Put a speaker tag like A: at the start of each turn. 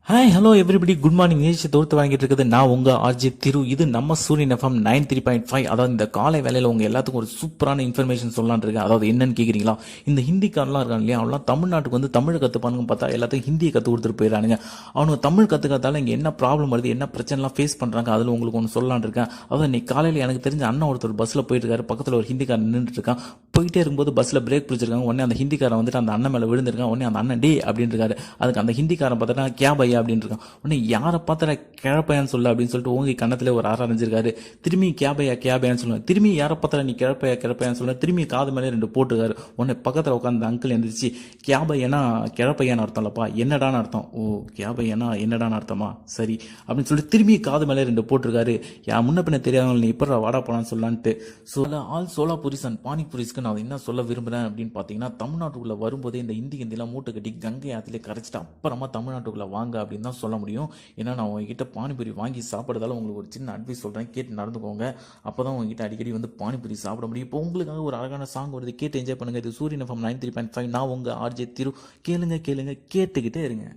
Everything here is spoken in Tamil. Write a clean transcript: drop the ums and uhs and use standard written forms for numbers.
A: Hi hello everybody good morning நிகழ்ச்சி தொகுத்து வாங்கிட்டு இருக்குது நான் உங்க ஆர்ஜி திரு. இது நம்ம சூரியன் எஃப்எம் 93.5. அதாவது இந்த காலை வேலையில் உங்க எல்லாத்துக்கும் ஒரு சூப்பரான இன்ஃபர்மேஷன் சொல்லலான் இருக்கேன். அதாவது என்னன்னு கேட்குறீங்களா, இந்த ஹிந்திக்காரலாம் இருக்காங்க இல்லையா, அவங்களாம் தமிழ்நாட்டுக்கு வந்து தமிழ் கற்றுப்பானுங்க பார்த்தா எல்லாத்தையும் ஹிந்தியை கற்றுக் கொடுத்துட்டு போயிடறானுங்க. அவனுக்கு தமிழ் கற்றுக்கிறதால இங்கே என்ன ப்ராப்ளம் வருது, என்ன பிரச்சனைலாம் ஃபேஸ் பண்ணுறாங்க, அதில் உங்களுக்கு ஒன்று சொல்லலான் இருக்கேன். அதாவது இன்னைக்கு காலையில் எனக்கு தெரிஞ்ச அண்ணன் ஒருத்தர் பஸ்ஸில் போயிட்டு இருக்காரு. பக்கத்தில் ஒரு ஹிந்திக்காரன் நின்றுட்டு இருக்கான். போயிட்டே இருக்கும்போது பஸ்ஸில் பிரேக் பிடிச்சிருக்காங்க. உடனே அந்த ஹிந்திக்காரன் வந்துட்டு அந்த அண்ணன் மேலே விழுந்திருக்கான். உடனே அந்த அண்ணன் டே அப்படின்னு இருக்காரு. அதுக்கு அந்த ஹிந்திக்காரன் பார்த்தா கே பையா அப்படின்னு இருக்கான். உடனே யாரை பார்த்தா கிழப்பையான்னு சொல்ல அப்படின்னு சொல்லிட்டு ஓங்கி கண்ணத்துல ஒரு அரைஞ்சிருக்காரு. திரும்பி கேபையான்னு சொல்லுவாங்க. திரும்பி யாரை பார்த்தா நீ கிழப்பையான்னு சொல்ல திரும்பி காது மேலே 2 போட்டுக்காரு. உடனே பக்கத்தில் உட்காந்து அங்கிள் எந்திரிச்சு கேபையனா கிழப்பையான்னு அர்த்தம் இல்லப்பா, என்னடான்னு அர்த்தம். ஓ, கேபையனா என்னடான்னு அர்த்தமா, சரி அப்படின்னு சொல்லிட்டு திரும்பி காது மேலே 2 போட்டிருக்காரு. முன்ன பின்ன தெரியாதவங்க நீ எப்படா வாடா போனான்னு சொல்லான்ட்டு. ஆல் சோலாபுரிஸ் அண்ட் பானிபுரிஸ்க்கு நான் என்ன சொல்ல விரும்புகிறேன் அப்படின்னு பார்த்தீங்கன்னா, தமிழ்நாட்டுக்குள்ளே வரும்போதே இந்த ஹிந்திலாம் மூட்டை கட்டி கங்கை ஆற்றிலே கரைச்சிட்டு அப்புறமா தமிழ்நாட்டுக்குள்ளே வாங்க அப்படின்னு தான் சொல்ல முடியும். ஏன்னா நான் உங்ககிட்ட பானிபூரி வாங்கி சாப்பிட்றதால உங்களுக்கு ஒரு சின்ன அட்வைஸ் சொல்கிறேன், கேட்டு நடந்துக்கோங்க. அப்போ தான் உங்ககிட்ட அடிக்கடி வந்து பானிபூரி சாப்பிட முடியும். இப்போ உங்களுக்காக ஒரு அழகான சாங் வருது, கேட்டு என்ஜாய் பண்ணுங்கள். இது சூரியன் எஃப்எம் 93.5. நான் உங்கள் ஆர்ஜே திரு. கேளுங்க கேட்டுக்கிட்டே இருங்க.